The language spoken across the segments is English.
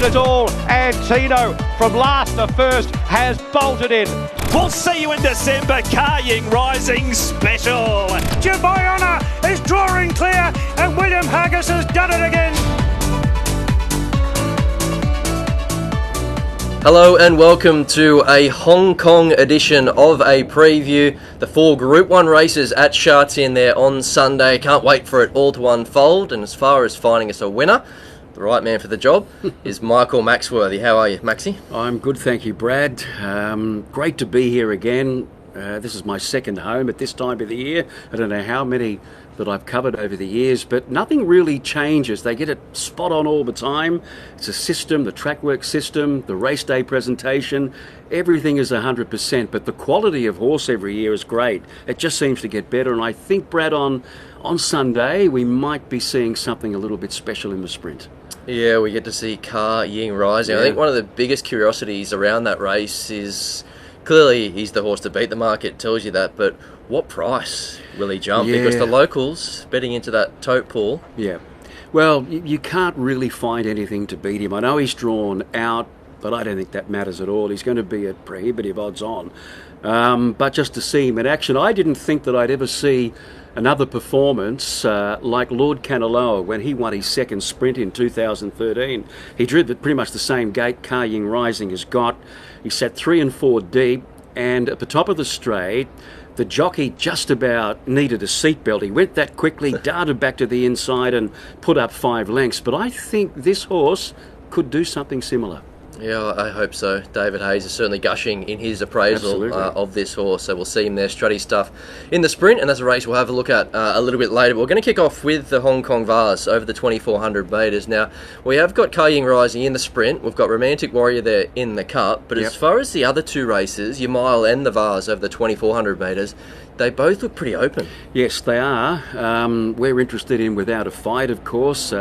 given it all, and Tino from last to first has bolted in. We'll see you in December, Carrying Rising Special. Gibayana is drawing clear, and William Haggis has done it again. Hello and welcome to a Hong Kong edition of a preview. The 4 Group 1 races at Sha Tin there on Sunday. Can't wait for it all to unfold. And as far as finding us a winner, the right man for the job is Michael Maxworthy. How are you, Maxi? I'm good, thank you, Brad. Great to be here again. This is my second home at this time of the year. I don't know how many that I've covered over the years, but nothing really changes. They get it spot on all the time. It's a system, the track work system, the race day presentation, everything is 100%, but the quality of horse every year is great. It just seems to get better, and I think, Brad, on Sunday, we might be seeing something a little bit special in the sprint. Yeah, we get to see Carrying Rising. Yeah. I think one of the biggest curiosities around that race is clearly he's the horse to beat. The market tells you that, but what price will he jump? Yeah. Because the locals betting into that tote pool. Yeah. Well, you can't really find anything to beat him. I know he's drawn out, but I don't think that matters at all. He's going to be at prohibitive odds on. But just to see him in action, I didn't think that I'd ever see another performance like Lord Kanaloa when he won his second sprint in 2013. He drew pretty much the same gate Carrying Rising has got. He sat 3 and 4 deep, and at the top of the straight, the jockey just about needed a seatbelt. He went that quickly, darted back to the inside and put up 5 lengths. But I think this horse could do something similar. Yeah, I hope so. David Hayes is certainly gushing in his appraisal of this horse, so we'll see him there, strutty stuff in the sprint, and that's a race we'll have a look at a little bit later. But we're going to kick off with the Hong Kong Vase over the 2400 metres. Now, we have got Carrying Rising in the sprint, we've got Romantic Warrior there in the cup, but as far as the other 2 races, your mile and the Vase over the 2400 metres, they both look pretty open. Yes, they are. We're interested in Without a Fight, of course.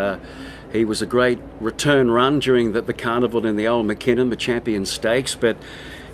He was a great return run during the carnival in the old McKinnon, the Champion Stakes. But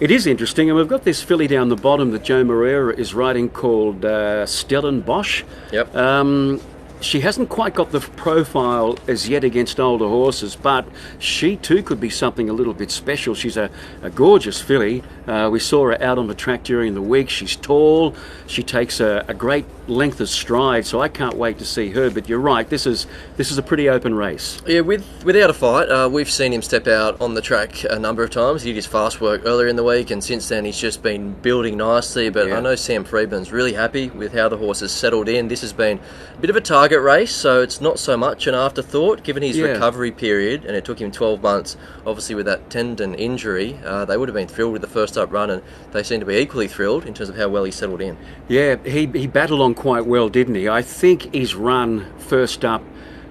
it is interesting, and we've got this filly down the bottom that Joe Moreira is riding called Stellenbosch. Yep. She hasn't quite got the profile as yet against older horses, but she too could be something a little bit special. She's a gorgeous filly. We saw her out on the track during the week. She's tall. She takes a great length of stride, so I can't wait to see her. But you're right, this is a pretty open race. Yeah, Without a Fight, we've seen him step out on the track a number of times. He did his fast work earlier in the week, and since then he's just been building nicely. But I know Sam Freedman's really happy with how the horse has settled in. This has been a bit of a target race, so it's not so much an afterthought given his recovery period, and it took him 12 months. Obviously with that tendon injury, they would have been thrilled with the first up run, and they seem to be equally thrilled in terms of how well he settled in. Yeah, he battled on quite well, didn't he? I think his run first up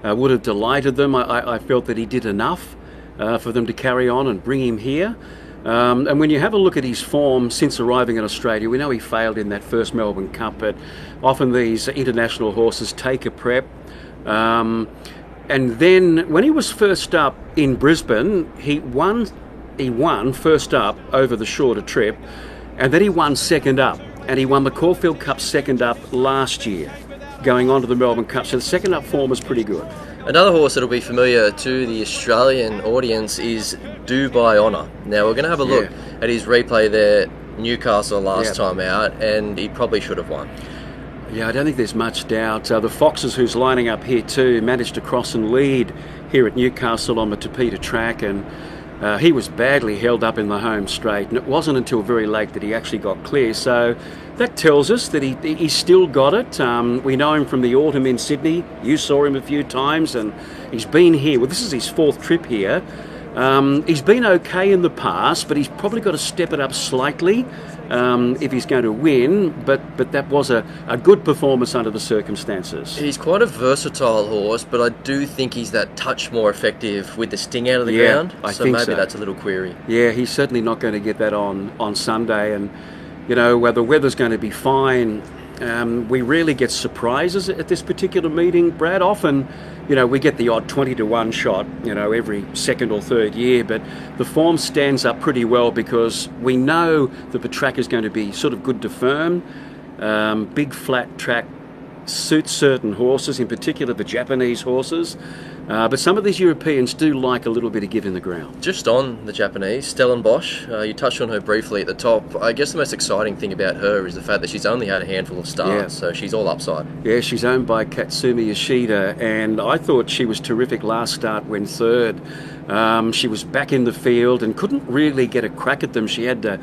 would have delighted them. I felt that he did enough for them to carry on and bring him here. And when you have a look at his form since arriving in Australia, we know he failed in that first Melbourne Cup, but often these international horses take a prep. And then when he was first up in Brisbane, he won first up over the shorter trip, and then he won second up. And he won the Caulfield Cup second up last year, going on to the Melbourne Cup. So the second up form is pretty good. Another horse that'll be familiar to the Australian audience is Dubai Honour. Now we're going to have a look at his replay there, Newcastle last time out, and he probably should have won. Yeah, I don't think there's much doubt. The Foxes, who's lining up here too, managed to cross and lead here at Newcastle on the Tapeta track, and he was badly held up in the home straight, and it wasn't until very late that he actually got clear. So that tells us that he's still got it. We know him from the autumn in Sydney. You saw him a few times, and he's been here. Well, this is his 4th trip here. He's been okay in the past, but he's probably got to step it up slightly if he's going to win. But that was a good performance under the circumstances. He's quite a versatile horse, but I do think he's that touch more effective with the sting out of the ground. I think maybe that's a little query. Yeah, he's certainly not going to get that on Sunday. And, you know, the weather's going to be fine. We rarely get surprises at this particular meeting, Brad. Often, you know, we get the odd 20-1 shot, you know, every second or third year, but the form stands up pretty well because we know that the track is going to be sort of good to firm. Big flat track suits certain horses, in particular the Japanese horses. But some of these Europeans do like a little bit of give in the ground. Just on the Japanese, Stellenbosch, you touched on her briefly at the top. I guess the most exciting thing about her is the fact that she's only had a handful of starts, so she's all upside. Yeah, she's owned by Katsumi Yoshida, and I thought she was terrific last start when third. She was back in the field and couldn't really get a crack at them. She had to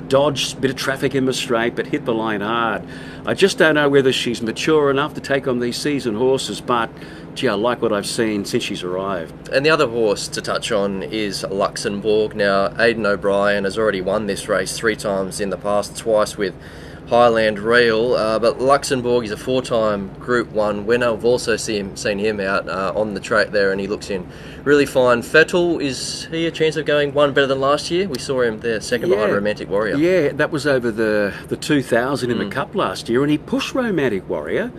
dodge a bit of traffic in the straight, but hit the line hard. I just don't know whether she's mature enough to take on these seasoned horses, but gee, I like what I've seen since she's arrived. And the other horse to touch on is Luxembourg. Now, Aidan O'Brien has already won this race 3 times in the past, twice with Highland Real, but Luxembourg is a 4-time Group 1 winner. We've also seen him out on the track there, and he looks in really fine. Fettel, is he a chance of going one better than last year? We saw him there second behind Romantic Warrior. Yeah, that was over the 2000 in the Cup last year, and he pushed Romantic Warrior.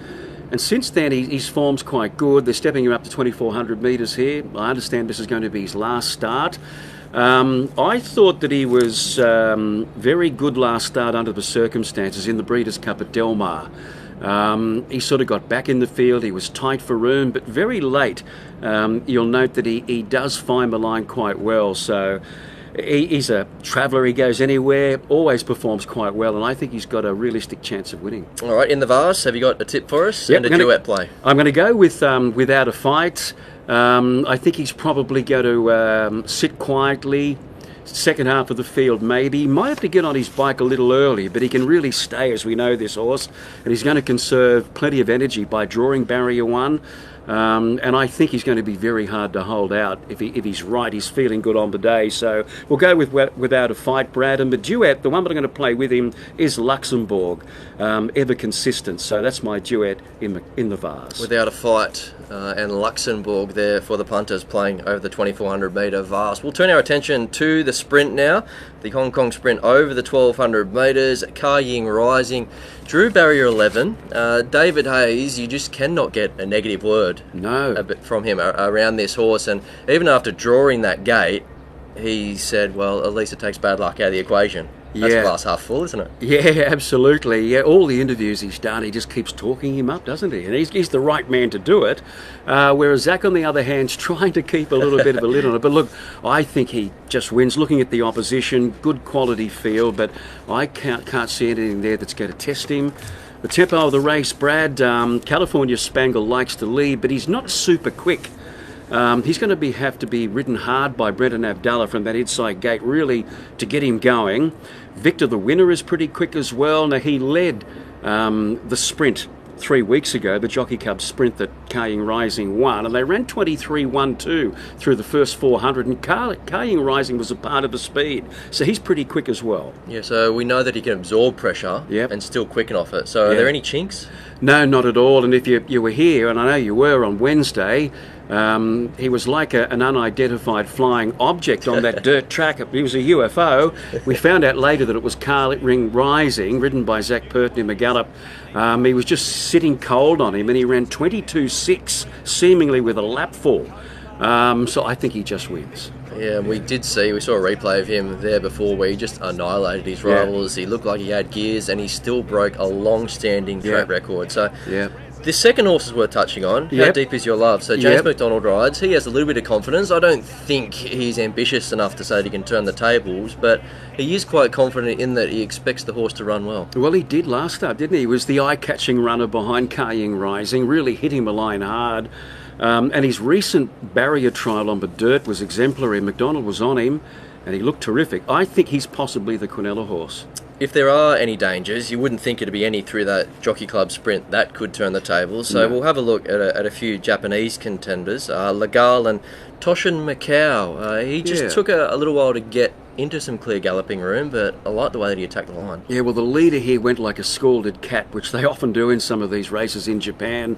And since then, his form's quite good. They're stepping him up to 2,400 metres here. I understand this is going to be his last start. I thought that he was very good last start under the circumstances in the Breeders' Cup at Del Mar. He sort of got back in the field. He was tight for room, but very late. You'll note that he does find the line quite well. So he's a traveller. He goes anywhere, always performs quite well, and I think he's got a realistic chance of winning. All right, in the Vase, have you got a tip for us? Yep, and a duet play? I'm going to go with Without a Fight. I think he's probably going to sit quietly, second half of the field maybe. He might have to get on his bike a little early, but he can really stay, as we know, this horse. And he's going to conserve plenty of energy by drawing barrier 1. And I think he's going to be very hard to hold out if he's right. He's feeling good on the day. So we'll go with Without a Fight, Brad. And the duet, the one that I'm going to play with him, is Luxembourg, ever consistent. So that's my duet in the Vase. Without a Fight and Luxembourg there for the punters playing over the 2,400 metre Vase. We'll turn our attention to the sprint now. The Hong Kong sprint over the 1,200 metres. Ka Ying Rising drew barrier 11. David Hayes, you just cannot get a negative word from him around this horse. And even after drawing that gate, he said, well, at least it takes bad luck out of the equation. That's glass half full, isn't it? Yeah, absolutely. Yeah, all the interviews he's done, he just keeps talking him up, doesn't he? And he's the right man to do it. Whereas Zach, on the other hand, is trying to keep a little bit of a lid on it. But look, I think he just wins. Looking at the opposition, good quality field, but I can't see anything there that's going to test him. The tempo of the race, Brad, California Spangle likes to lead, but he's not super quick. He's going to have to be ridden hard by Brendan Abdallah from that inside gate, really, to get him going. Victor, the winner, is pretty quick as well. Now, he led the sprint 3 weeks ago, the Jockey Club sprint that Ka Ying Rising won, and they ran 23.12 through the first 400, and Ka Ying Rising was a part of the speed, so he's pretty quick as well. Yeah, so we know that he can absorb pressure and still quicken off it. So are there any chinks? No, not at all. And if you were here, and I know you were on Wednesday, he was like an unidentified flying object on that dirt track. He was a UFO. We found out later that it was Ka Ying Rising, ridden by Zach Purton in the gallop. He was just sitting cold on him, and he ran 22.6, seemingly with a lap full. So I think he just wins. Yeah, we saw a replay of him there before where he just annihilated his rivals. He looked like he had gears, and he still broke a long-standing track record. So the second horse is worth touching on. How deep is your love? So James McDonald rides. He has a little bit of confidence. I don't think he's ambitious enough to say that he can turn the tables, but he is quite confident in that he expects the horse to run well. Well, he did last start, didn't he? He was the eye-catching runner behind Ka Ying Rising, really hitting the line hard. And his recent barrier trial on the dirt was exemplary. McDonald was on him, and he looked terrific. I think he's possibly the Quinella horse. If there are any dangers, you wouldn't think it'd be any through that Jockey Club sprint that could turn the tables. So we'll have a look at a few Japanese contenders. Legal and Toshin Macau. He just took a little while to get into some clear galloping room, but I like the way that he attacked the line. Yeah, well, the leader here went like a scalded cat, which they often do in some of these races in Japan.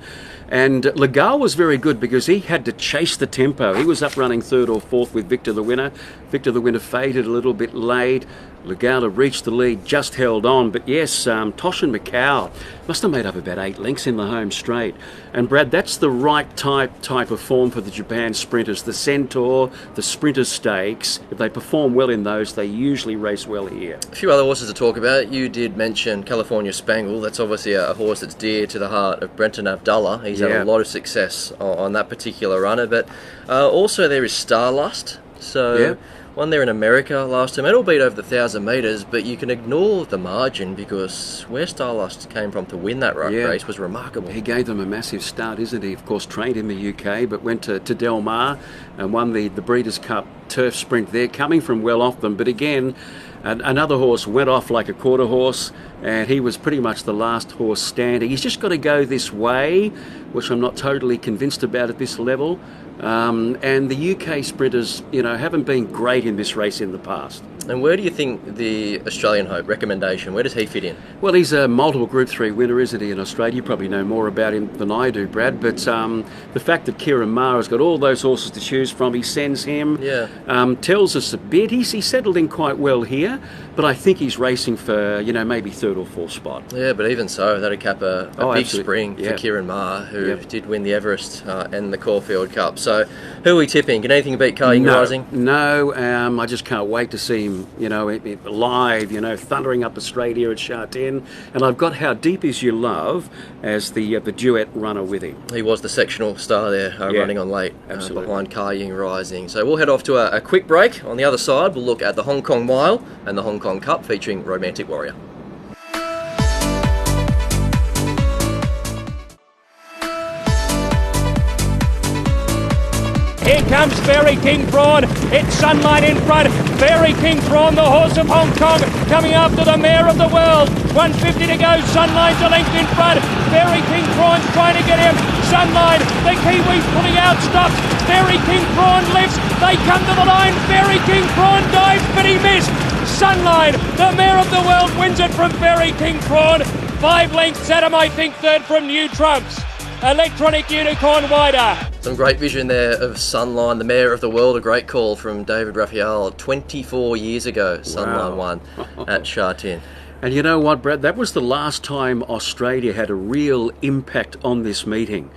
And Legal was very good because he had to chase the tempo. He was up running third or fourth with Victor the Winner. Victor the Winner faded a little bit late. Legala reached the lead, just held on. But yes, Tosh and Macau must have made up about 8 lengths in the home straight. And Brad, that's the right type of form for the Japan sprinters. The Centaur, the Sprinter Stakes, if they perform well in those, they usually race well here. A few other horses to talk about. You did mention California Spangle. That's obviously a horse that's dear to the heart of Brenton Avdulla. He's had a lot of success on that particular runner. But also there is Starlust. So won there in America last time. It'll beat over the 1,000 metres, but you can ignore the margin because where Starlust came from to win that race was remarkable. He gave them a massive start, isn't he? Of course, trained in the UK, but went to Del Mar and won the Breeders' Cup turf sprint there, coming from well off them. But again, another horse went off like a quarter horse, and he was pretty much the last horse standing. He's just got to go this way, which I'm not totally convinced about at this level. And the UK sprinters, haven't been great in this race in the past. And where do you think the Australian Hope recommendation, where does he fit in? Well, he's a multiple Group 3 winner, isn't he, in Australia? You probably know more about him than I do, Brad. But the fact that Kieran Maher has got all those horses to choose from, he sends him, tells us a bit. He settled in quite well here, but I think he's racing for, maybe 3rd or 4th spot. Yeah, but even so, that'd cap a big spring for Kieran Maher, who did win the Everest and the Caulfield Cup. So who are we tipping? Can anything beat Car Ying Rising? No, I just can't wait to see him, live, thundering up the straight here at Sha Tin. And I've got How Deep Is Your Love as the duet runner with him. He was the sectional star there, running on late behind Car Ying Rising. So we'll head off to a quick break. On the other side, we'll look at the Hong Kong Mile and the Hong Kong Cup featuring Romantic Warrior. Here comes Fairy King Prawn. It's Sunlight in front. Fairy King Prawn, the horse of Hong Kong, coming after the mare of the world. 150 to go. Sunline's a length in front. Fairy King Prawn's trying to get him. Sunline, the Kiwis pulling out stops. Fairy King Prawn lifts. They come to the line. Fairy King Prawn dives, but he missed. Sunline, the mare of the world, wins it from Fairy King Prawn. 5 lengths at him, I think, 3rd from New Trumps. Electronic Unicorn wider. Some great vision there of Sunline, the mare of the world. A great call from David Raphael. 24 years ago, Sunline won at Sha Tin. And you know what, Brad? That was the last time Australia had a real impact on this meeting.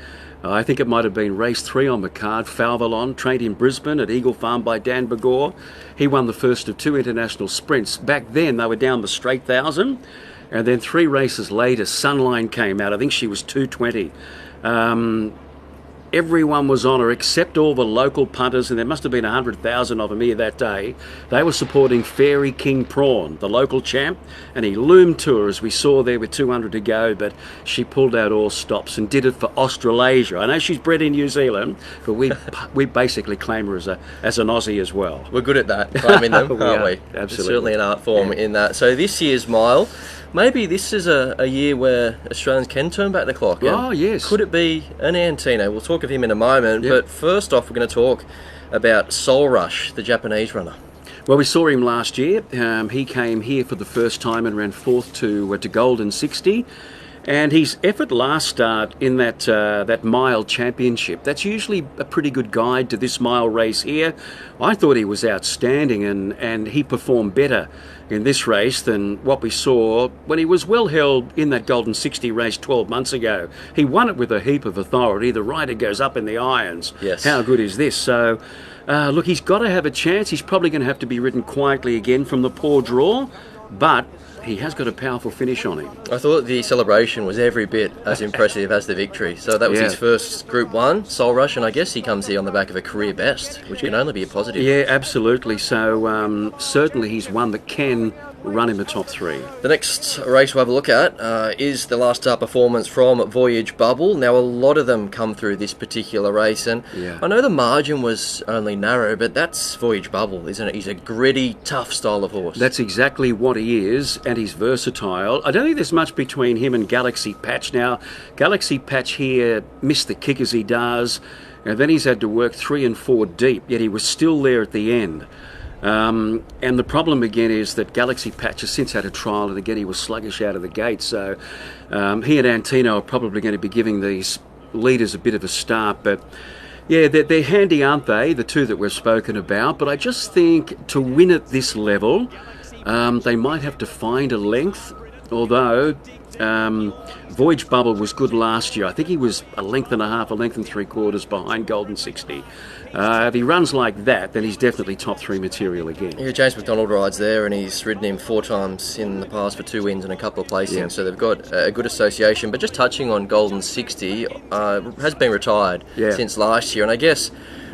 I think it might have been race 3 on the card. Falvalon, trained in Brisbane at Eagle Farm by Dan Bagor. He won the first of 2 international sprints. Back then, they were down the straight 1,000. And then 3 races later, Sunline came out. I think she was 2:20. Everyone was on her except all the local punters, and there must have been 100,000 of them here that day. They were supporting Fairy King Prawn, the local champ, and he loomed to her as we saw there with 200 to go, but she pulled out all stops and did it for Australasia. I know she's bred in New Zealand, but we basically claim her as an Aussie as well. We're good at that, claiming them, aren't we? Absolutely. It's certainly an art form in that. So this year's mile, maybe this is a year where Australians can turn back the clock. Oh, yes. Could it be an Antino? We'll talk of him in a moment, but first off, we're going to talk about Soul Rush, the Japanese runner. Well, we saw him last year. He came here for the first time and ran 4th to Golden 60. And his effort last start in that mile championship, that's usually a pretty good guide to this mile race here. I thought he was outstanding, and he performed better in this race than what we saw when he was well held in that Golden 60 race 12 months ago. He won it with a heap of authority. The rider goes up in the irons. Yes. How good is this? So, look, he's got to have a chance. He's probably going to have to be ridden quietly again from the poor draw, but he has got a powerful finish on him. I thought the celebration was every bit as impressive as the victory. So that was his first Group 1, Soul Rush, and I guess he comes here on the back of a career best, which can only be a positive. Yeah, absolutely. So certainly he's one that can run in the top 3. The next race we'll have a look at is the last start performance from Voyage Bubble. Now, a lot of them come through this particular race, and I know the margin was only narrow, but that's Voyage Bubble, isn't it? He's a gritty, tough style of horse. That's exactly what he is, and he's versatile. I don't think there's much between him and Galaxy Patch. Now, Galaxy Patch here missed the kick as he does, and then he's had to work 3 and 4 deep, yet he was still there at the end. And the problem again is that Galaxy Patch has since had a trial, and again he was sluggish out of the gate. So he and Antino are probably going to be giving these leaders a bit of a start. But yeah, they're handy, aren't they? The 2 that we've spoken about. But I just think to win at this level, They might have to find a length, although Voyage Bubble was good last year. I think he was a length and a half, a length and 3/4 behind Golden 60. If he runs like that, then he's definitely top 3 material again. Yeah, James McDonald rides there, and he's ridden him 4 times in the past for 2 wins and a couple of placings, so they've got a good association. But just touching on Golden 60, has been retired since last year, and I guess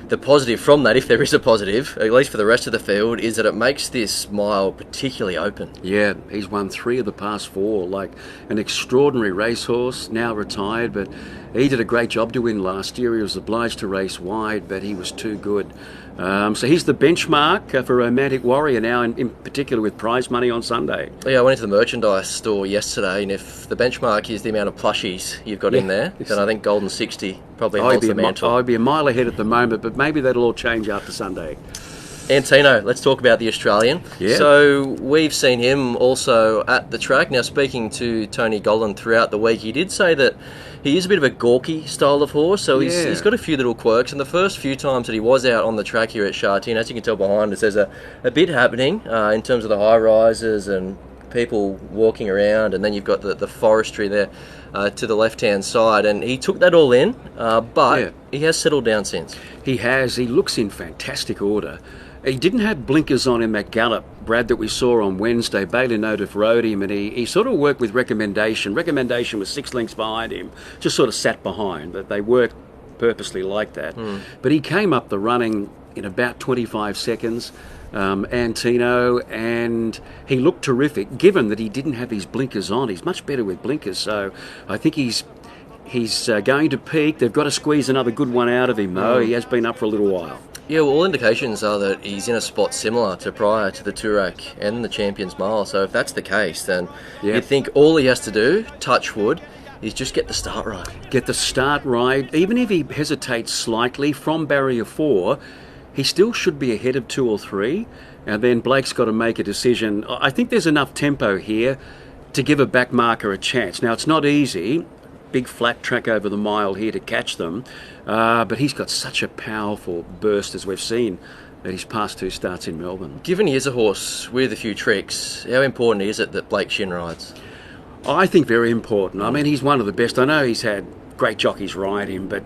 the positive from that, if there is a positive, at least for the rest of the field, is that it makes this mile particularly open. Yeah, he's won 3 of the past 4, like an extraordinary racehorse, now retired, but he did a great job to win last year. He was obliged to race wide, but he was too good. So he's the benchmark for Romantic Warrior now, in particular with prize money on Sunday. Yeah, I went into the merchandise store yesterday, and if the benchmark is the amount of plushies you've got in there, then I think Golden 60 probably holds the mantle. I'd be a mile ahead at the moment, but maybe that'll all change after Sunday. Antino, let's talk about the Australian. Yeah. So we've seen him also at the track. Now, speaking to Tony Gollan throughout the week, he did say that he is a bit of a gawky style of horse, so he's got a few little quirks. And the first few times that he was out on the track here at Sha Tin, as you can tell behind us, there's a bit happening in terms of the high rises and people walking around, and then you've got the forestry there to the left-hand side, and he took that all in, but he has settled down since. He has. He looks in fantastic order. He didn't have blinkers on in that gallop, Brad, that we saw on Wednesday. Bailey Notiff rode him, and he sort of worked with Recommendation. Recommendation was 6 lengths behind him, just sort of sat behind, but they worked purposely like that. But he came up the running in about 25 seconds, Antino, and he looked terrific, given that he didn't have his blinkers on. He's much better with blinkers, so I think he's going to peak. They've got to squeeze another good one out of him, though. He has been up for a little while. Yeah, well, all indications are that he's in a spot similar to prior to the Toorak and the Champions Mile. So if that's the case, then you'd think all he has to do, touch wood, is just get the start right. Get the start right. Even if he hesitates slightly from barrier 4, he still should be ahead of 2 or 3. And then Blake's got to make a decision. I think there's enough tempo here to give a back marker a chance. Now, it's not easy. Big flat track over the mile here to catch them, but he's got such a powerful burst, as we've seen at his past 2 starts in Melbourne. Given he is a horse with a few tricks, how important is it that Blake Shin rides? I think very important. I mean, he's one of the best. I know he's had great jockeys ride him, but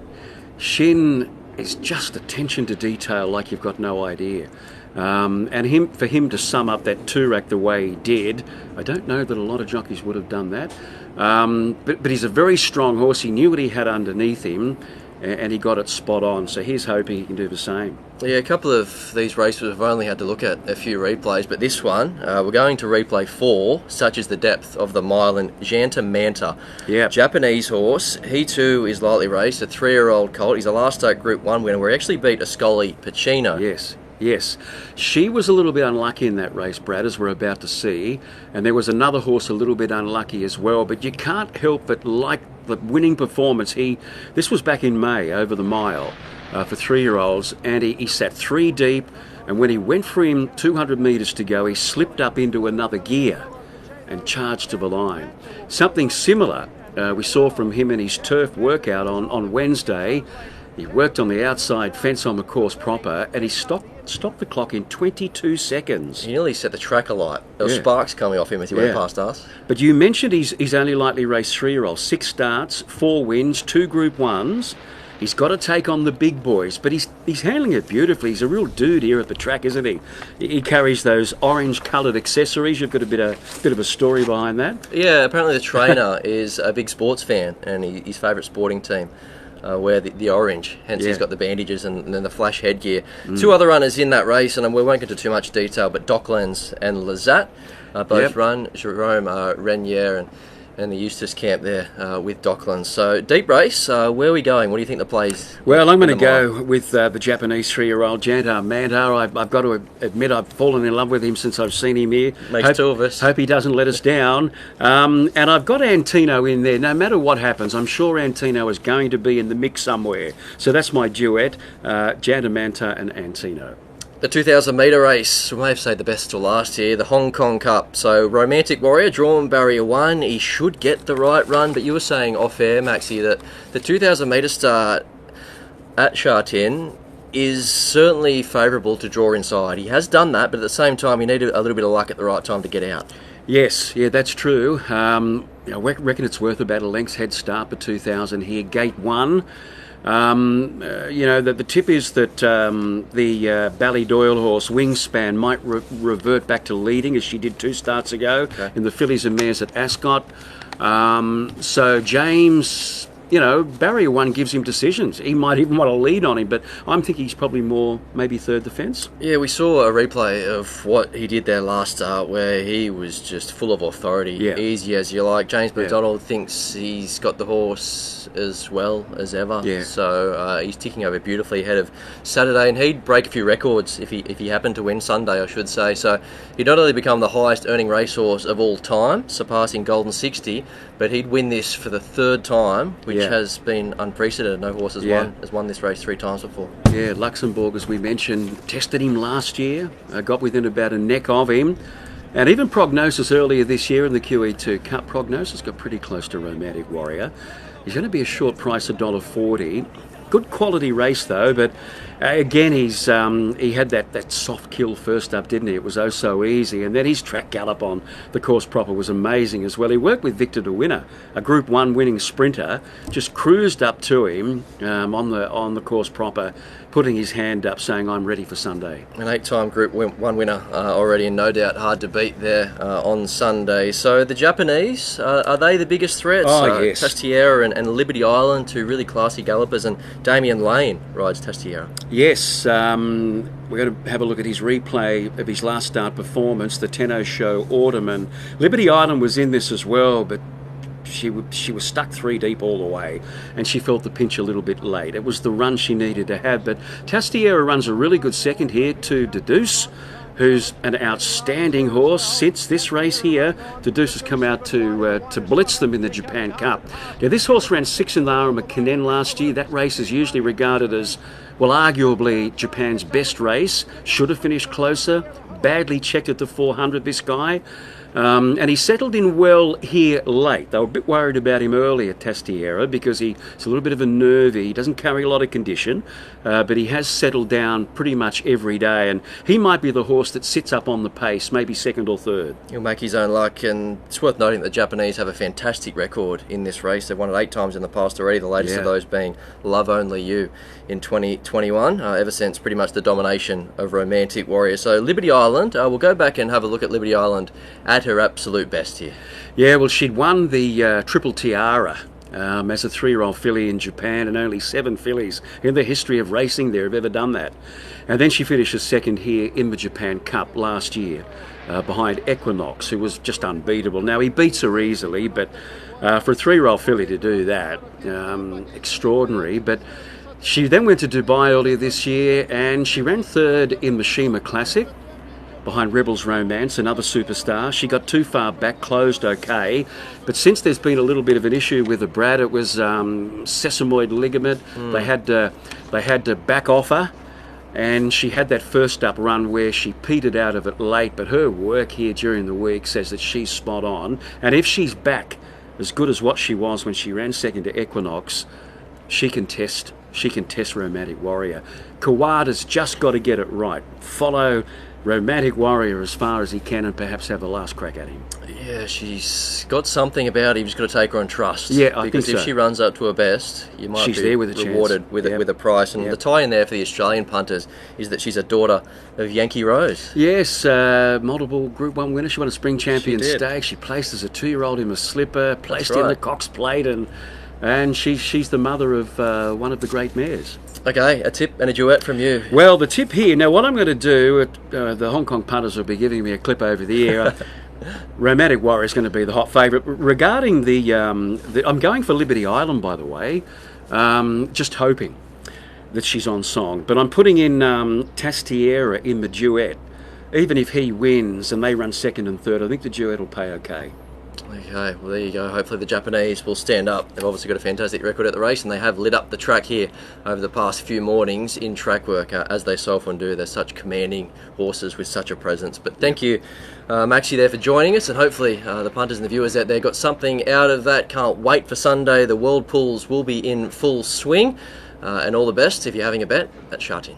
Shin is just attention to detail like you've got no idea. And for him to sum up that Toorak the way he did, I don't know that a lot of jockeys would have done that. But he's a very strong horse. He knew what he had underneath him, and he got it spot on. So here's hoping he can do the same. Yeah, a couple of these races have only had to look at a few replays, but this one, we're going to replay 4, such as the depth of the mile, and Janta Manta. Yeah. Japanese horse. He too is lightly raced, a 3-year-old colt. He's a last start Group 1 winner where he actually beat Ascoli Pacino. Yes. She was a little bit unlucky in that race, Brad, as we're about to see. And there was another horse a little bit unlucky as well. But you can't help but like the winning performance. This was back in May over the mile for 3-year-olds. And he sat 3 deep. And when he went for him 200 metres to go, he slipped up into another gear and charged to the line. Something similar we saw from him in his turf workout on Wednesday. He worked on the outside fence on the course proper, and he stopped the clock in 22 seconds. He nearly set the track alight. There were sparks coming off him as he went past us. But you mentioned he's only lightly raced 3-year-old. 6 starts, 4 wins, 2 Group 1s. He's got to take on the big boys, but he's handling it beautifully. He's a real dude here at the track, isn't he? He carries those orange-coloured accessories. You've got a bit of a story behind that. Yeah, apparently the trainer is a big sports fan, and his favourite sporting team wear the orange, hence he's got the bandages and then the flash headgear. 2 other runners in that race, and we won't get into too much detail, but Docklands and Lazat both run. Jerome Renier and the Eustace camp there with Docklands. So deep race, where are we going? What do you think the plays? Well, I'm going to go with the Japanese 3-year-old Janta Manta. I've got to admit I've fallen in love with him since I've seen him here. Makes 2 of us. Hope he doesn't let us down. And I've got Antino in there. No matter what happens, I'm sure Antino is going to be in the mix somewhere. So that's my duet, Janta Manta and Antino. The 2,000 metre race, we may have saved the best till last year, the Hong Kong Cup. So Romantic Warrior, drawn barrier 1, he should get the right run, but you were saying off air, Maxi, that the 2,000 metre start at Sha Tin, is certainly favourable to draw inside. He has done that, but at the same time, he needed a little bit of luck at the right time to get out. Yes, yeah, that's true. I reckon it's worth about a length's head start for 2,000 here. Gate 1. The tip is that the Ballydoyle horse Wingspan might revert back to leading, as she did 2 starts ago in the fillies and mares at Ascot. So James, barrier 1 gives him decisions. He might even want to lead on him, but I'm thinking he's probably more maybe third defence. Yeah, we saw a replay of what he did there last start where he was just full of authority, easy as you like. James McDonald thinks he's got the horse as well as ever, so he's ticking over beautifully ahead of Saturday, and he'd break a few records if he happened to win Sunday, I should say. So he'd not only become the highest earning racehorse of all time, surpassing Golden 60, but he'd win this for the 3rd time, which has been unprecedented. No horse has won this race 3 times before. Yeah, Luxembourg, as we mentioned, tested him last year, got within about a neck of him. And even Prognosis earlier this year in the QE2 Cup, Prognosis got pretty close to Romantic Warrior. He's going to be a short price of $1.40. Good quality race though, but again he had that soft kill first up, didn't he? It was oh so easy, and then his track gallop on the course proper was amazing as well. He worked with Victor de Winner, a Group 1 winning sprinter, just cruised up to him on the course proper, putting his hand up saying, I'm ready for Sunday. An 8-time Group 1 winner already, and no doubt hard to beat there on Sunday. So the Japanese, are they the biggest threats? Yes. Tastiera and Liberty Island, 2 really classy gallopers, and Damien Lane rides Tastiera. Yes, we're going to have a look at his replay of his last start performance, the Tenno Show Autumn. Liberty Island was in this as well, but she was stuck 3 deep all the way, and she felt the pinch a little bit late. It was the run she needed to have, but Tastiera runs a really good second here to Deduce, who's an outstanding horse. Since this race here, Deduce has come out to blitz them in the Japan Cup. Now, this horse ran 6 in the Arama last year. That race is usually regarded as, well, arguably Japan's best race. Should have finished closer. Badly checked at the 400, this guy. And he settled in well here late. They were a bit worried about him earlier, Tastiera, because he's a little bit of a nervy. He doesn't carry a lot of condition, but he has settled down pretty much every day, and he might be the horse that sits up on the pace, maybe 2nd or 3rd. He'll make his own luck, and it's worth noting that the Japanese have a fantastic record in this race. They've won it 8 times in the past already, the latest of those being Love Only You in 2021, ever since pretty much the domination of Romantic Warrior. So Liberty Island, we'll go back and have a look at Liberty Island at her absolute best here. Yeah, well, she'd won the Triple Tiara as a 3-year-old filly in Japan, and only 7 fillies in the history of racing there have ever done that. And then she finishes 2nd here in the Japan Cup last year, behind Equinox, who was just unbeatable. Now, he beats her easily, but for a 3-year-old filly to do that, extraordinary. But she then went to Dubai earlier this year, and she ran 3rd in the Shima Classic, behind Rebel's Romance, another superstar. She got too far back, closed okay, but since there's been a little bit of an issue with the Brad, it was sesamoid ligament. They had to back off her, and she had that first up run where she petered out of it late, but her work here during the week says that she's spot on, and if she's back as good as what she was when she ran 2nd to Equinox, she can test Romantic Warrior. Kawada's just got to get it right. Follow Romantic Warrior as far as he can, and perhaps have the last crack at him. Yeah, she's got something about her. You've just got to take her on trust. Yeah, I because think if she runs up to her best, you might she's be there with a rewarded chance. with a price. And the tie-in there for the Australian punters is that she's a daughter of Yankee Rose. Yes, multiple Group 1 winner. She won a Spring Champion She did. Stake. She placed as a 2-year-old in a slipper, placed in right. the Cox Plate, and she's the mother of one of the great mares. Okay, a tip and a duet from you. Well, the tip here, now what I'm going to do, the Hong Kong punters will be giving me a clip over the air. Romantic Warrior is going to be the hot favourite. Regarding I'm going for Liberty Island, by the way, just hoping that she's on song. But I'm putting in Tastiera in the duet. Even if he wins and they run 2nd and 3rd, I think the duet will pay okay. Okay, well there you go. Hopefully the Japanese will stand up. They've obviously got a fantastic record at the race, and they have lit up the track here over the past few mornings in track work, as they so often do. They're such commanding horses with such a presence. But thank you, Maxi, there for joining us, and hopefully the punters and the viewers out there got something out of that. Can't wait for Sunday. The World Pools will be in full swing. And all the best if you're having a bet at Shartin.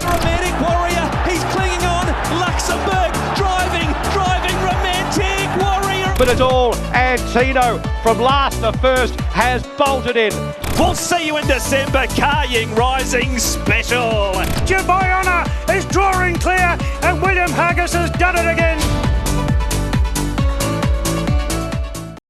Romantic Warrior, he's clinging on. Luxembourg driving, Romantic Warrior. But it's all Antino from last to first has bolted in. We'll see you in December. Carrying Rising Special. Dubai Honour is drawing clear, and William Haggis has done it again.